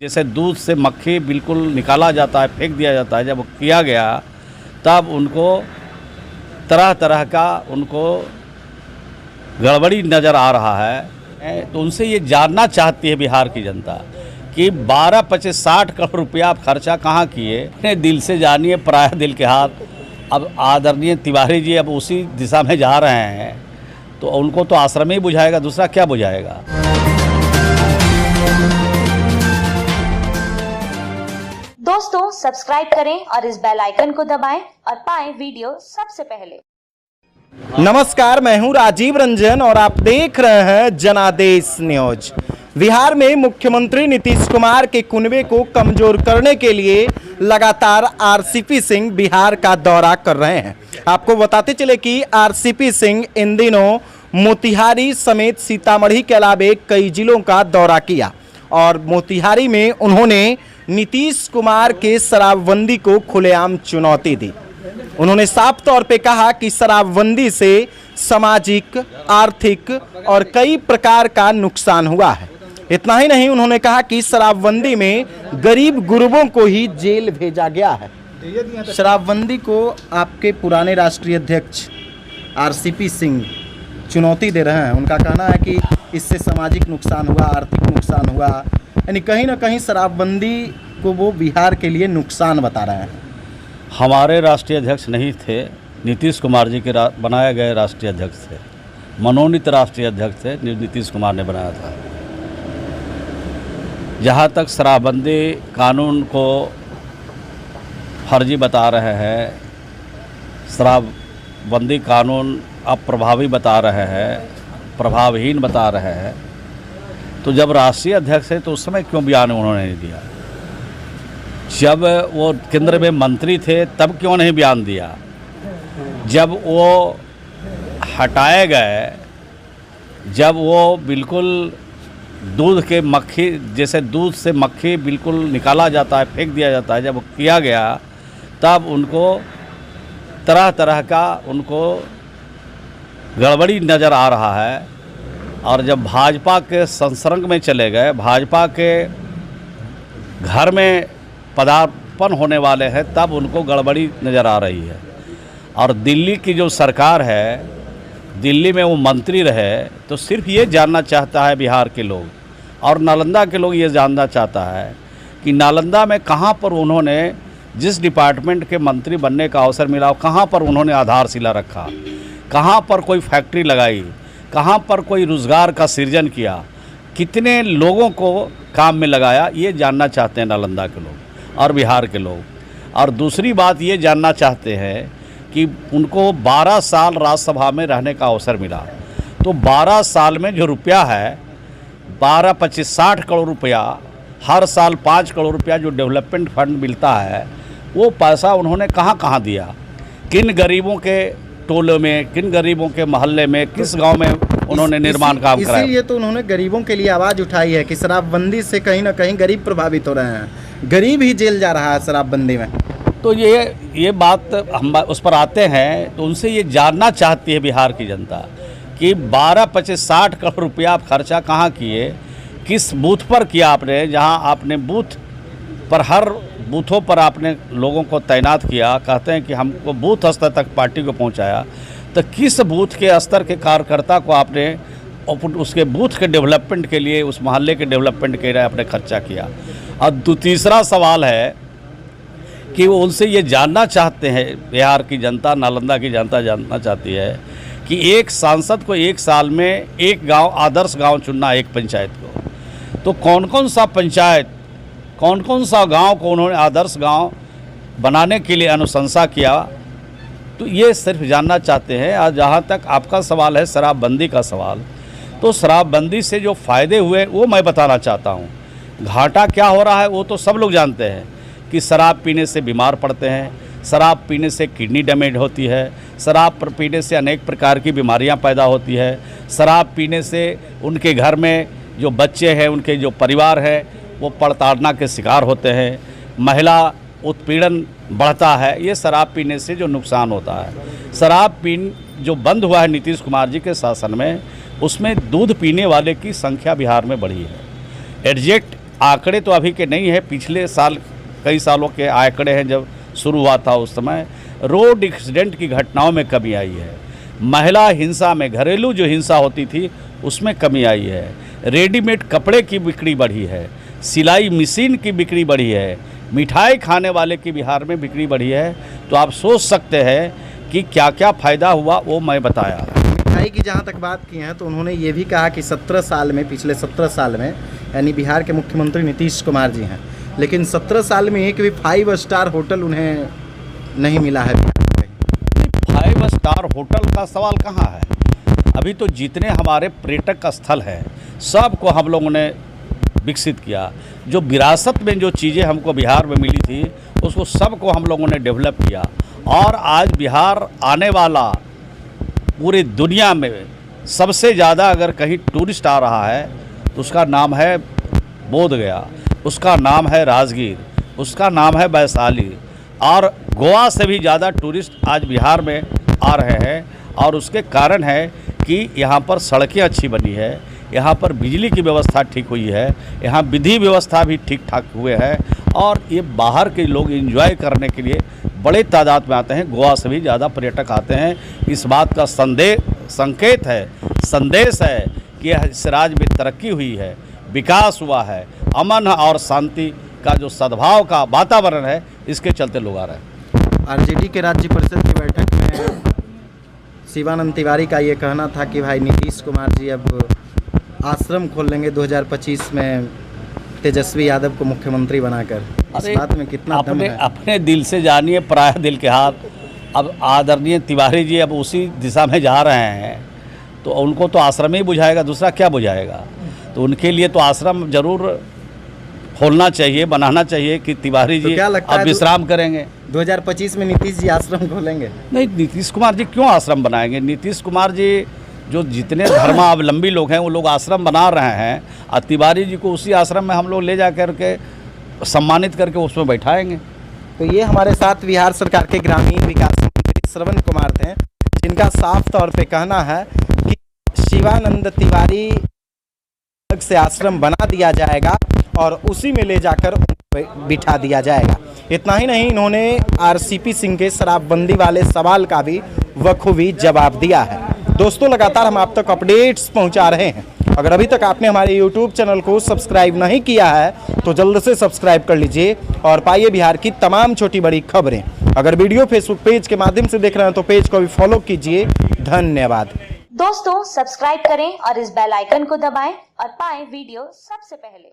जैसे दूध से मक्खी बिल्कुल निकाला जाता है, फेंक दिया जाता है, जब किया गया तब उनको तरह तरह का उनको गड़बड़ी नज़र आ रहा है। तो उनसे ये जानना चाहती है बिहार की जनता कि 12, 25, 60 करोड़ रुपया आप खर्चा कहाँ किए। दिल से जानिए, पराया दिल के हाथ। अब आदरणीय तिवारी जी अब उसी दिशा में जा रहे हैं, तो उनको तो आश्रम ही बुझाएगा, दूसरा क्या बुझाएगा। दोस्तों सब्सक्राइब करें और इस बेल आइकन को दबाएं और पाएं वीडियो सबसे पहले। नमस्कार, मैं हूं राजीव रंजन और आप देख रहे हैं जनादेश न्यूज। बिहार में मुख्यमंत्री नीतीश कुमार के कुनबे को कमजोर करने के लिए लगातार आरसीपी सिंह बिहार का दौरा कर रहे हैं। आपको बताते चले कि आरसीपी सिंह इन दिनों मोतिहारी समेत सीतामढ़ी के अलावे कई जिलों का दौरा किया और मोतिहारी में उन्होंने नीतीश कुमार के शराबबंदी को खुलेआम चुनौती दी। उन्होंने साफ तौर पे कहा कि शराबबंदी से सामाजिक, आर्थिक और कई प्रकार का नुकसान हुआ है। इतना ही नहीं, उन्होंने कहा कि शराबबंदी में गरीब गुरबों को ही जेल भेजा गया है। शराबबंदी को आपके पुराने राष्ट्रीय अध्यक्ष आरसीपी सिंह चुनौती दे रहे हैं। उनका कहना है कि इससे सामाजिक नुकसान हुआ, आर्थिक नुकसान हुआ, यानी कहीं ना कहीं शराबबंदी को वो बिहार के लिए नुकसान बता रहे हैं। हमारे राष्ट्रीय अध्यक्ष नहीं थे, नीतीश कुमार जी के बनाए गए राष्ट्रीय अध्यक्ष थे, मनोनीत राष्ट्रीय अध्यक्ष थे, नीतीश कुमार ने बनाया था। जहाँ तक शराबबंदी कानून को फर्जी बता रहे हैं, शराबबंदी कानून अप्रभावी बता रहे हैं, प्रभावहीन बता रहे हैं, तो जब राष्ट्रीय अध्यक्ष है तो उस समय क्यों बयान उन्होंने नहीं दिया? जब वो केंद्र में मंत्री थे तब क्यों नहीं बयान दिया? जब वो हटाए गए, जब वो बिल्कुल दूध के मक्खी जैसे दूध से मक्खी बिल्कुल निकाला जाता है, फेंक दिया जाता है, जब किया गया तब उनको तरह तरह का उनको गड़बड़ी नज़र आ रहा है। और जब भाजपा के संसर्ग में चले गए, भाजपा के घर में पदार्पण होने वाले हैं, तब उनको गड़बड़ी नज़र आ रही है। और दिल्ली की जो सरकार है, दिल्ली में वो मंत्री रहे, तो सिर्फ ये जानना चाहता है बिहार के लोग और नालंदा के लोग ये जानना चाहता है कि नालंदा में कहाँ पर उन्होंने जिस डिपार्टमेंट के मंत्री बनने का अवसर मिला, कहाँ पर उन्होंने आधारशिला रखा, कहाँ पर कोई फैक्ट्री लगाई, कहाँ पर कोई रोज़गार का सृजन किया, कितने लोगों को काम में लगाया, ये जानना चाहते हैं नालंदा के लोग और बिहार के लोग। और दूसरी बात ये जानना चाहते हैं कि उनको 12 साल राज्यसभा में रहने का अवसर मिला, तो 12 साल में जो रुपया है 12, 25, 60 करोड़ रुपया, हर साल 5 करोड़ रुपया जो डेवलपमेंट फंड मिलता है, वो पैसा उन्होंने कहाँ कहाँ दिया, किन गरीबों के टोलों में, किन गरीबों के मोहल्ले में, किस गांव में उन्होंने निर्माण काम कराया। इसीलिए तो उन्होंने गरीबों के लिए आवाज़ उठाई है कि शराबबंदी से कहीं ना कहीं गरीब प्रभावित हो रहे हैं, गरीब ही जेल जा रहा है शराबबंदी में। तो ये बात हम उस पर आते हैं, तो उनसे ये जानना चाहती है बिहार की जनता कि 12, 25, 60 करोड़ रुपया आप खर्चा कहाँ किए, किस बूथ पर किया आपने, जहाँ आपने बूथ पर हर बूथों पर आपने लोगों को तैनात किया। कहते हैं कि हमको बूथ स्तर तक पार्टी को पहुंचाया, तो किस बूथ के स्तर के कार्यकर्ता को आपने उसके बूथ के डेवलपमेंट के लिए, उस मोहल्ले के डेवलपमेंट के लिए आपने खर्चा किया। और तीसरा सवाल है कि वो उनसे ये जानना चाहते हैं, बिहार की जनता, नालंदा की जनता जानना चाहती है कि एक सांसद को 1 साल में एक गाँव, आदर्श गाँव चुनना, एक पंचायत को, तो कौन कौन सा पंचायत, कौन कौन सा गांव को उन्होंने आदर्श गांव बनाने के लिए अनुशंसा किया, तो ये सिर्फ जानना चाहते हैं। और जहाँ तक आपका सवाल है शराबबंदी का सवाल, तो शराबबंदी से जो फ़ायदे हुए वो मैं बताना चाहता हूँ। घाटा क्या हो रहा है वो तो सब लोग जानते हैं कि शराब पीने से बीमार पड़ते हैं, शराब पीने से किडनी डैमेज होती है, शराब पीने से अनेक प्रकार की बीमारियाँ पैदा होती है, शराब पीने से उनके घर में जो बच्चे हैं, उनके जो परिवार है, वो प्रताड़ना के शिकार होते हैं, महिला उत्पीड़न बढ़ता है। ये शराब पीने से जो नुकसान होता है, शराब जो बंद हुआ है नीतीश कुमार जी के शासन में, उसमें दूध पीने वाले की संख्या बिहार में बढ़ी है। एग्जैक्ट आंकड़े तो अभी के नहीं है, पिछले साल कई सालों के आंकड़े हैं। जब शुरू हुआ था उस समय रोड एक्सीडेंट की घटनाओं में कमी आई है, महिला हिंसा में, घरेलू जो हिंसा होती थी उसमें कमी आई है, रेडीमेड कपड़े की बिक्री बढ़ी है, सिलाई मशीन की बिक्री बढ़ी है, मिठाई खाने वाले की बिहार में बिक्री बढ़ी है। तो आप सोच सकते हैं कि क्या क्या फ़ायदा हुआ, वो मैं बताया। मिठाई की जहाँ तक बात की है तो उन्होंने ये भी कहा कि 17 साल में, पिछले 17 साल में, यानी बिहार के मुख्यमंत्री नीतीश कुमार जी हैं, लेकिन 17 साल में एक भी 5 स्टार होटल उन्हें नहीं मिला है। 5 स्टार होटल का सवाल कहाँ है? अभी तो जितने हमारे पर्यटक स्थल हैं सबको हम लोगों ने विकसित किया। जो विरासत में जो चीज़ें हमको बिहार में मिली थी उसको सबको हम लोगों ने डेवलप किया। और आज बिहार आने वाला पूरी दुनिया में सबसे ज़्यादा अगर कहीं टूरिस्ट आ रहा है तो उसका नाम है बोधगया, उसका नाम है राजगीर, उसका नाम है वैशाली। और गोवा से भी ज़्यादा टूरिस्ट आज बिहार में आ रहे हैं। और उसके कारण है कि यहाँ पर सड़कें अच्छी बनी है, यहाँ पर बिजली की व्यवस्था ठीक हुई है, यहाँ विधि व्यवस्था भी ठीक ठाक हुए हैं। और ये बाहर के लोग एंजॉय करने के लिए बड़े तादाद में आते हैं, गोवा से भी ज़्यादा पर्यटक आते हैं। इस बात का संकेत है, संदेश है कि इस राज्य में तरक्की हुई है, विकास हुआ है, अमन और शांति का जो सद्भाव का वातावरण है, इसके चलते लोग आ रहे हैं। आरजेडी के राज्य परिषद की बैठक में शिवानंद तिवारी का ये कहना था कि भाई नीतीश कुमार जी अब आश्रम खोल लेंगे 2025 में तेजस्वी यादव को मुख्यमंत्री बनाकर। इस बात में कितना दम है? अपने दिल से जानिए, पराया दिल के हाथ। अब आदरणीय तिवारी जी अब उसी दिशा में जा रहे हैं तो उनको तो आश्रम ही बुझाएगा, दूसरा क्या बुझाएगा। तो उनके लिए तो आश्रम जरूर खोलना चाहिए, बनाना चाहिए कि तिवारी जी अब विश्राम करेंगे। 2025 में नीतीश जी आश्रम खोलेंगे? नहीं, नीतीश कुमार जी क्यों आश्रम बनाएंगे? नीतीश कुमार जी जो जितने धर्मावलंबी लोग हैं वो लोग आश्रम बना रहे हैं, और तिवारी जी को उसी आश्रम में हम लोग ले जा करके सम्मानित करके उसमें बैठाएंगे। तो ये हमारे साथ बिहार सरकार के ग्रामीण विकास मंत्री श्रवण कुमार थे, जिनका साफ तौर पे कहना है कि शिवानंद तिवारी से आश्रम बना दिया जाएगा और उसी में ले जाकर बिठा दिया जाएगा। इतना ही नहीं, इन्होंने आरसीपी सिंह के शराबबंदी वाले सवाल का भी बखूबी जवाब दिया है। दोस्तों, लगातार हम आप तक अपडेट्स पहुंचा रहे हैं। अगर अभी तक आपने हमारे YouTube चैनल को सब्सक्राइब नहीं किया है तो जल्द से सब्सक्राइब कर लीजिए और पाइए बिहार की तमाम छोटी बड़ी खबरें। अगर वीडियो फेसबुक पेज के माध्यम से देख रहे हैं तो पेज को भी फॉलो कीजिए। धन्यवाद। दोस्तों, सब्सक्राइब करें और इस बेल आइकन को दबाएं और पाएं वीडियो सबसे पहले।